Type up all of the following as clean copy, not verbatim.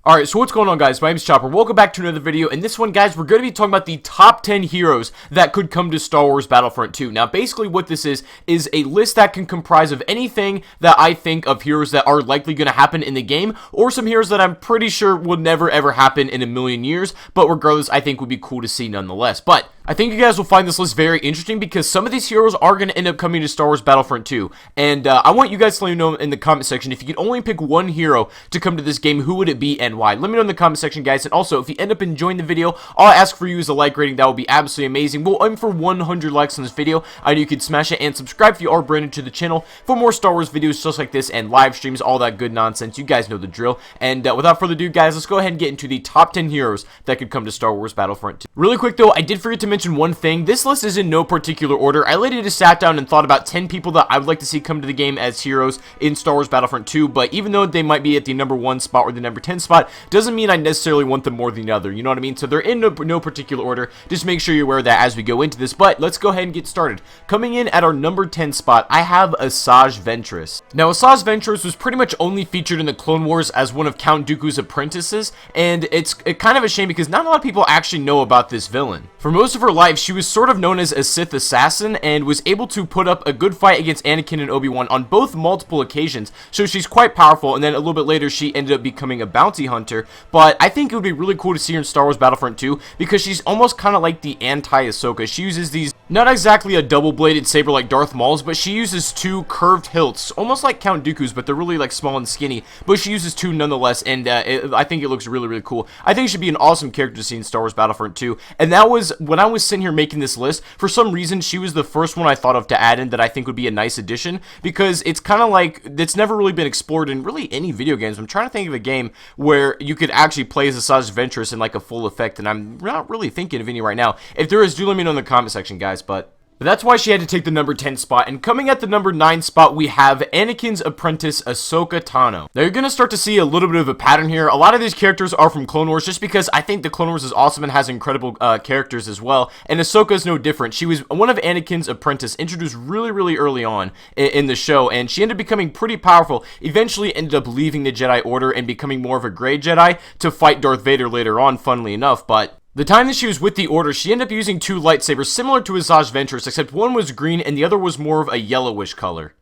Alright, so what's going on, guys? My name is Chopper. Welcome back to another video. In this one, guys, we're going to be talking about the top 10 heroes that could come to Star Wars Battlefront 2. Now, basically what this is a list that can comprise of anything that I think of heroes that are likely going to happen in the game, or some heroes that I'm pretty sure will never ever happen in a million years, but regardless, I think would be cool to see nonetheless. But I think you guys will find this list very interesting because some of these heroes are going to end up coming to Star Wars Battlefront 2. And I want you guys to let me know in the comment section, if you could only pick one hero to come to this game, who would it be and why? Let me know in the comment section, guys. And also, if you end up enjoying the video, all I ask for you is a like rating. That would be absolutely amazing. We'll aim for 100 likes on this video. I know you can smash it, and subscribe if you are brand new to the channel for more Star Wars videos just like this and live streams, all that good nonsense. You guys know the drill. And without further ado, guys, let's go ahead and get into the top 10 heroes that could come to Star Wars Battlefront 2. Really quick though, I did forget to mention one thing. This list is in no particular order. I literally just sat down and thought about 10 people that I would like to see come to the game as heroes in Star Wars Battlefront 2, but even though they might be at the number 1 spot or the number 10 spot, doesn't mean I necessarily want them more than the other, you know what I mean? So they're in no particular order. Just make sure you're aware of that as we go into this, but let's go ahead and get started. Coming in at our number 10 spot, I have Asajj Ventress. Now, Asajj Ventress was pretty much only featured in the Clone Wars as one of Count Dooku's apprentices, and it's kind of a shame because not a lot of people actually know about this villain. For most of her life, she was sort of known as a Sith assassin and was able to put up a good fight against Anakin and Obi-Wan on both multiple occasions, so she's quite powerful. And then a little bit later, she ended up becoming a bounty hunter, but I think it would be really cool to see her in Star Wars Battlefront 2 because she's almost kind of like the anti-Ahsoka. She uses these, not exactly a double-bladed saber like Darth Maul's, but she uses two curved hilts, almost like Count Dooku's, but they're really like small and skinny, but she uses two nonetheless, and I think it looks really cool. I think it should be an awesome character to see in Star Wars Battlefront 2, and that was, when I was sitting here making this list, for some reason, she was the first one I thought of to add in that I think would be a nice addition, because it's kind of like, it's never really been explored in really any video games. I'm trying to think of a game where you could actually play as Asajj Ventress in like a full effect, and I'm not really thinking of any right now. If there is, do let me know in the comment section, guys, but that's why she had to take the number 10 spot. And coming at the number 9 spot, we have Anakin's apprentice, Ahsoka Tano. Now, you're going to start to see a little bit of a pattern here. A lot of these characters are from Clone Wars, just because I think the Clone Wars is awesome and has incredible characters as well. And Ahsoka is no different. She was one of Anakin's apprentice, introduced really early on in the show, and she ended up becoming pretty powerful. Eventually ended up leaving the Jedi Order and becoming more of a gray Jedi to fight Darth Vader later on, funnily enough, but the time that she was with the Order, she ended up using two lightsabers similar to Asajj Ventress, except one was green and the other was more of a yellowish color.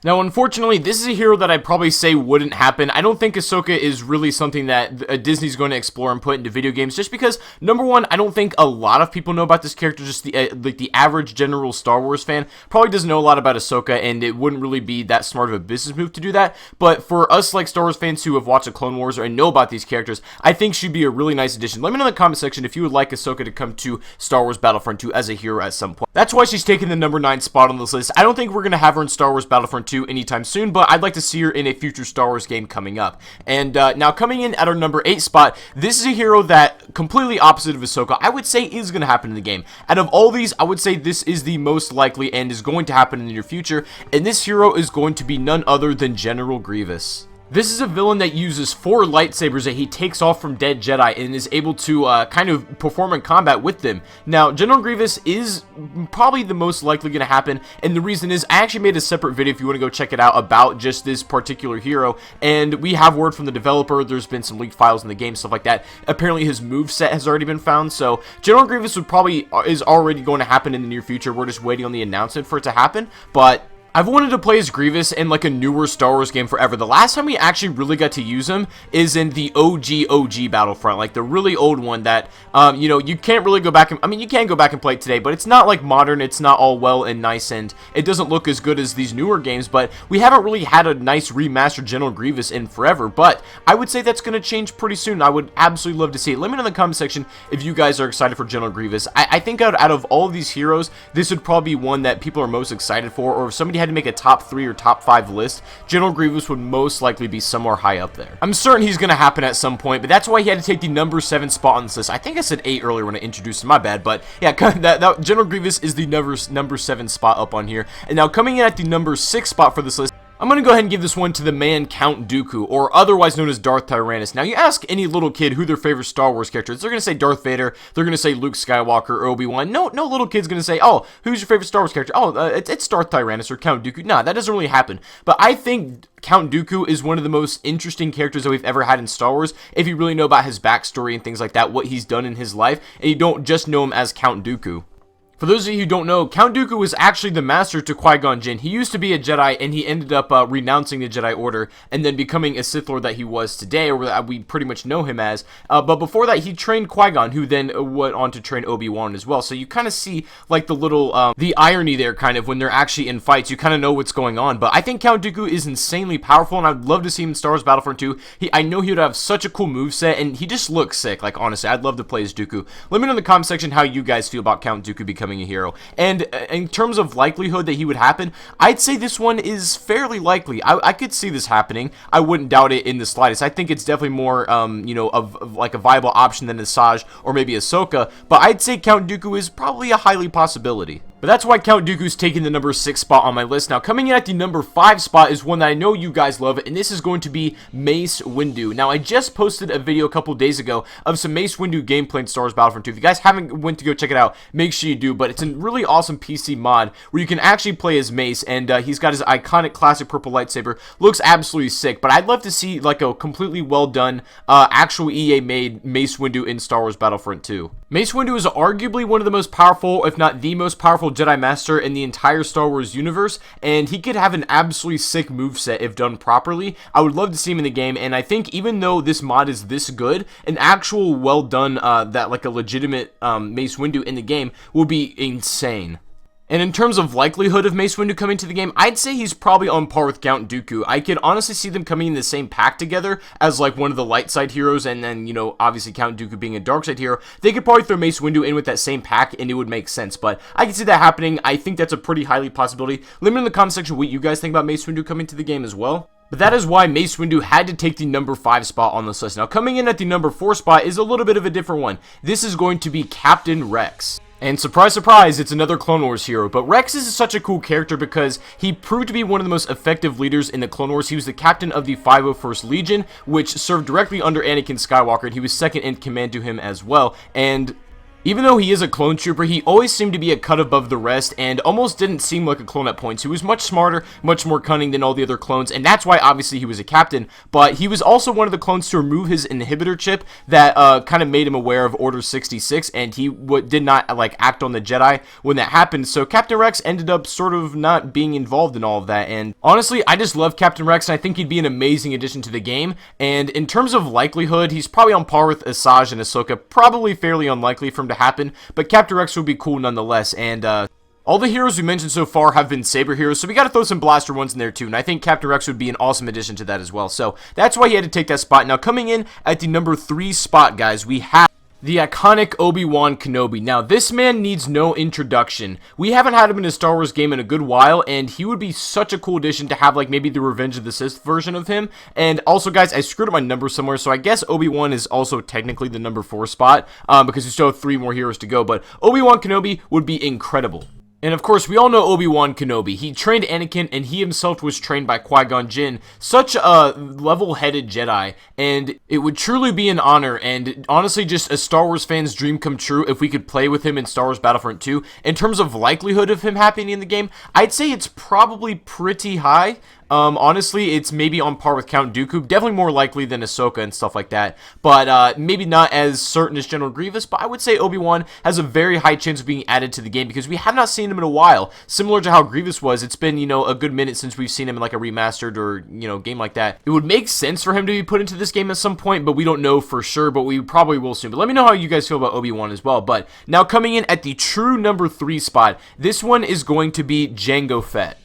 Now, unfortunately, this is a hero that I'd probably say wouldn't happen. I don't think Ahsoka is really something that Disney's going to explore and put into video games, just because, number one, I don't think a lot of people know about this character. Just the average general Star Wars fan probably doesn't know a lot about Ahsoka, and it wouldn't really be that smart of a business move to do that. But for us, like Star Wars fans who have watched the Clone Wars and know about these characters, I think she'd be a really nice addition. Let me know in the comment section if you would like Ahsoka to come to Star Wars Battlefront 2 as a hero at some point. That's why she's taking the number 9 spot on this list. I don't think we're going to have her in Star Wars Battlefront 2 anytime soon, but I'd like to see her in a future Star Wars game coming up. And now coming in at our number 8 spot, this is a hero that, completely opposite of Ahsoka, I would say is going to happen in the game. Out of all these, I would say this is the most likely and is going to happen in the near future, and this hero is going to be none other than General Grievous. This is a villain that uses 4 lightsabers that he takes off from dead Jedi and is able to kind of perform in combat with them. Now, General Grievous is probably the most likely going to happen, and the reason is I actually made a separate video if you want to go check it out about just this particular hero, and we have word from the developer. There's been some leaked files in the game, stuff like that. Apparently his moveset has already been found, so General Grievous is already going to happen in the near future. We're just waiting on the announcement for it to happen, but I've wanted to play as Grievous in like a newer Star Wars game forever. The last time we actually really got to use him is in the OG Battlefront, like the really old one that, you know, you can't really go back and, I mean, you can go back and play it today, but it's not like modern, it's not all well and nice, and it doesn't look as good as these newer games, but we haven't really had a nice remastered General Grievous in forever, but I would say that's going to change pretty soon. I would absolutely love to see it. Let me know in the comment section if you guys are excited for General Grievous. I think out of all of these heroes, this would probably be one that people are most excited for, or if somebody had to make a top 3 or top 5 list, General Grievous would most likely be somewhere high up there. I'm certain he's going to happen at some point, but that's why he had to take the number 7 spot on this list. I think I said 8 earlier when I introduced him, my bad, but yeah, that General Grievous is the number 7 spot up on here. And now coming in at the number 6 spot for this list, I'm gonna go ahead and give this one to the man Count Dooku, or otherwise known as Darth Tyrannus. Now, you ask any little kid who their favorite Star Wars character is, they're gonna say Darth Vader, they're gonna say Luke Skywalker or Obi-Wan. No little kid's gonna say, oh, who's your favorite Star Wars character? Oh, it's Darth Tyrannus or Count Dooku. Nah, that doesn't really happen. But I think Count Dooku is one of the most interesting characters that we've ever had in Star Wars, if you really know about his backstory and things like that, what he's done in his life, and you don't just know him as Count Dooku. For those of you who don't know, Count Dooku was actually the master to Qui-Gon Jinn. He used to be a Jedi, and he ended up renouncing the Jedi Order and then becoming a Sith Lord that he was today, or that we pretty much know him as. But before that, he trained Qui-Gon, who then went on to train Obi-Wan as well. So you kind of see, like, the little, the irony there, kind of, when they're actually in fights. You kind of know what's going on. But I think Count Dooku is insanely powerful, and I'd love to see him in Star Wars Battlefront 2. I know he would have such a cool moveset, and he just looks sick. Like, honestly, I'd love to play as Dooku. Let me know in the comment section how you guys feel about Count Dooku becoming a hero. And in terms of likelihood that he would happen, I'd say this one is fairly likely. I could see this happening. I wouldn't doubt it in the slightest. I think it's definitely more, you know, of like a viable option than Asajj or maybe Ahsoka. But I'd say Count Dooku is probably a highly possibility. But that's why Count Dooku's taking the number 6 spot on my list. Now, coming in at the number 5 spot is one that I know you guys love, and this is going to be Mace Windu. Now, I just posted a video a couple days ago of some Mace Windu gameplay in Star Wars Battlefront 2. If you guys haven't went to go check it out, make sure you do. But it's a really awesome PC mod where you can actually play as Mace, and he's got his iconic classic purple lightsaber. Looks absolutely sick, but I'd love to see like a completely well done, actual EA-made Mace Windu in Star Wars Battlefront 2. Mace Windu is arguably one of the most powerful, if not the most powerful Jedi Master in the entire Star Wars universe, and he could have an absolutely sick moveset if done properly. I would love to see him in the game, and I think even though this mod is this good, an actual well done, that like a legitimate Mace Windu in the game will be insane. And in terms of likelihood of Mace Windu coming to the game, I'd say he's probably on par with Count Dooku. I could honestly see them coming in the same pack together as like one of the light side heroes, and then, you know, obviously Count Dooku being a dark side hero. They could probably throw Mace Windu in with that same pack and it would make sense, but I can see that happening. I think that's a pretty highly possibility. Let me know in the comment section what you guys think about Mace Windu coming to the game as well. But that is why Mace Windu had to take the number 5 spot on this list. Now, coming in at the number 4 spot is a little bit of a different one. This is going to be Captain Rex. And surprise, surprise, it's another Clone Wars hero. But Rex is such a cool character because he proved to be one of the most effective leaders in the Clone Wars. He was the captain of the 501st Legion, which served directly under Anakin Skywalker, and he was second in command to him as well. And even though he is a clone trooper, he always seemed to be a cut above the rest and almost didn't seem like a clone at points. He was much smarter, much more cunning than all the other clones, and that's why obviously he was a captain. But he was also one of the clones to remove his inhibitor chip that kind of made him aware of Order 66, and he did not like act on the Jedi when that happened. So Captain Rex ended up sort of not being involved in all of that. And honestly, I just love Captain Rex, and I think he'd be an amazing addition to the game. And in terms of likelihood, he's probably on par with Asajj and Ahsoka. Probably fairly unlikely for him to happen, but Captain Rex would be cool nonetheless. And all the heroes we mentioned so far have been saber heroes, so we got to throw some blaster ones in there too, and I think Captain Rex would be an awesome addition to that as well. So that's why he had to take that spot. Now, coming in at the number 3 spot, guys, we have the iconic Obi-Wan Kenobi. Now, this man needs no introduction. We haven't had him in a Star Wars game in a good while, and he would be such a cool addition to have, like, maybe the Revenge of the Sith version of him. And also, guys, I screwed up my number somewhere, so I guess Obi-Wan is also technically the number 4 spot, because we still have 3 more heroes to go, but Obi-Wan Kenobi would be incredible. And of course, we all know Obi-Wan Kenobi. He trained Anakin, and he himself was trained by Qui-Gon Jinn. Such a level-headed Jedi, and it would truly be an honor, and honestly, just a Star Wars fan's dream come true if we could play with him in Star Wars Battlefront 2. In terms of likelihood of him happening in the game, I'd say it's probably pretty high. Honestly, it's maybe on par with Count Dooku, definitely more likely than Ahsoka and stuff like that, but maybe not as certain as General Grievous, but I would say Obi-Wan has a very high chance of being added to the game because we have not seen him in a while. Similar to how Grievous was, it's been, you know, a good minute since we've seen him in like a remastered or, you know, game like that. It would make sense for him to be put into this game at some point, but we don't know for sure, but we probably will soon. But let me know how you guys feel about Obi-Wan as well. But now coming in at the true number 3 spot, this one is going to be Jango Fett.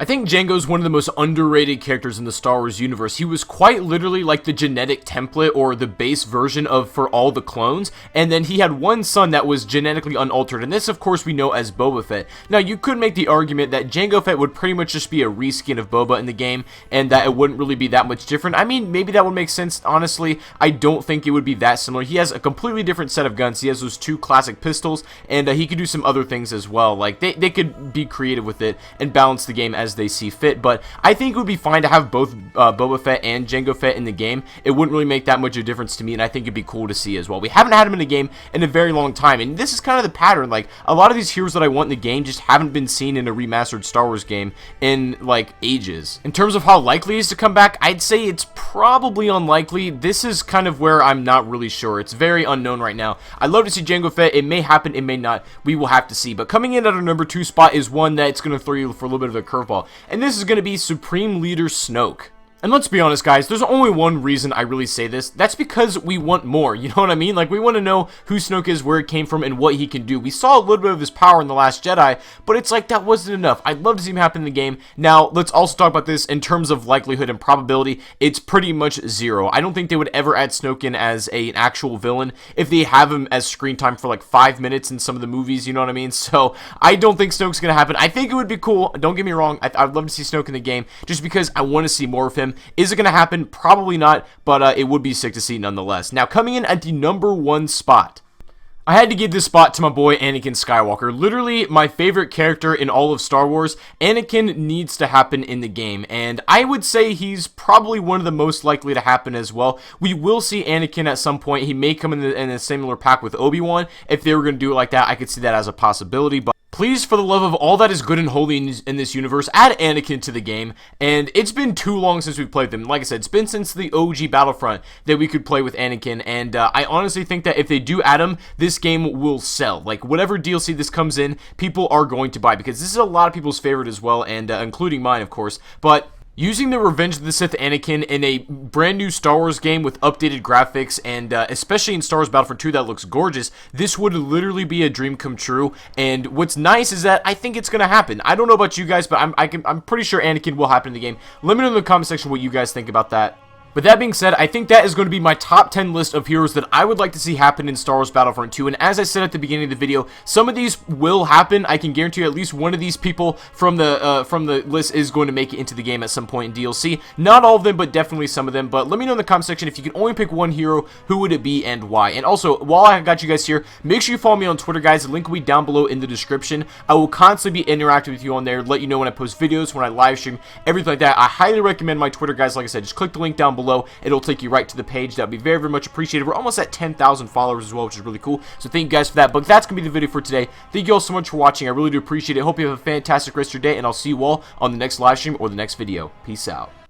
I think Jango's one of the most underrated characters in the Star Wars universe. He was quite literally like the genetic template or the base version of for all the clones, and then he had one son that was genetically unaltered, and this of course we know as Boba Fett. Now you could make the argument that Jango Fett would pretty much just be a reskin of Boba in the game, and that it wouldn't really be that much different. I mean, maybe that would make sense. Honestly, I don't think it would be that similar. He has a completely different set of guns. He has those 2 classic pistols, and he could do some other things as well. Like they could be creative with it and balance the game as as they see fit. But I think it would be fine to have both Boba Fett and Jango Fett in the game. It wouldn't really make that much of a difference to me, and I think it'd be cool to see as well. We haven't had him in a game in a very long time, and this is kind of the pattern. Like, a lot of these heroes that I want in the game just haven't been seen in a remastered Star Wars game in, like, ages. In terms of how likely he is to come back, I'd say it's probably unlikely. This is kind of where I'm not really sure. It's very unknown right now. I'd love to see Jango Fett. It may happen, it may not. We will have to see. But coming in at our number 2 spot is one that's going to throw you for a little bit of a curveball, and this is going to be Supreme Leader Snoke. And let's be honest, guys, there's only one reason I really say this. That's because we want more, you know what I mean? Like, we want to know who Snoke is, where it came from, and what he can do. We saw a little bit of his power in The Last Jedi, but it's like that wasn't enough. I'd love to see him happen in the game. Now, let's also talk about this in terms of likelihood and probability. It's pretty much 0. I don't think they would ever add Snoke in as an actual villain if they have him as screen time for like 5 minutes in some of the movies, you know what I mean? So, I don't think Snoke's going to happen. I think it would be cool. Don't get me wrong. I'd love to see Snoke in the game just because I want to see more of him. Is it going to happen? Probably not, but it would be sick to see nonetheless. Now, coming in at the number 1 spot, I had to give this spot to my boy Anakin Skywalker. Literally my favorite character in all of Star Wars. Anakin needs to happen in the game, and I would say he's probably one of the most likely to happen as well. We will see Anakin at some point. He may come in a similar pack with Obi-Wan. If they were going to do it like that, I could see that as a possibility, but please, for the love of all that is good and holy in this universe, add Anakin to the game. And it's been too long since we've played them. Like I said, it's been since the OG Battlefront that we could play with Anakin. And I honestly think that if they do add him, this game will sell. Like, whatever DLC this comes in, people are going to buy. Because this is a lot of people's favorite as well, and including mine, of course. But using the Revenge of the Sith Anakin in a brand new Star Wars game with updated graphics, and especially in Star Wars Battlefront 2 that looks gorgeous, this would literally be a dream come true. And what's nice is that I think it's going to happen. I don't know about you guys, but I'm pretty sure Anakin will happen in the game. Let me know in the comment section what you guys think about that. But that being said, I think that is going to be my top 10 list of heroes that I would like to see happen in Star Wars Battlefront 2. And as I said at the beginning of the video, some of these will happen. I can guarantee you at least one of these people from the list is going to make it into the game at some point in DLC. Not all of them, but definitely some of them. But let me know in the comment section if you can only pick one hero, who would it be and why. And also, while I got you guys here, make sure you follow me on Twitter, guys. The link will be down below in the description. I will constantly be interacting with you on there, let you know when I post videos, when I live stream, everything like that. I highly recommend my Twitter, guys. Like I said, just click the link down below. It'll take you right to the page. That would be very, very much appreciated. We're almost at 10,000 followers as well, which is really cool. So thank you guys for that. But that's going to be the video for today. Thank you all so much for watching. I really do appreciate it. Hope you have a fantastic rest of your day, and I'll see you all on the next live stream or the next video. Peace out.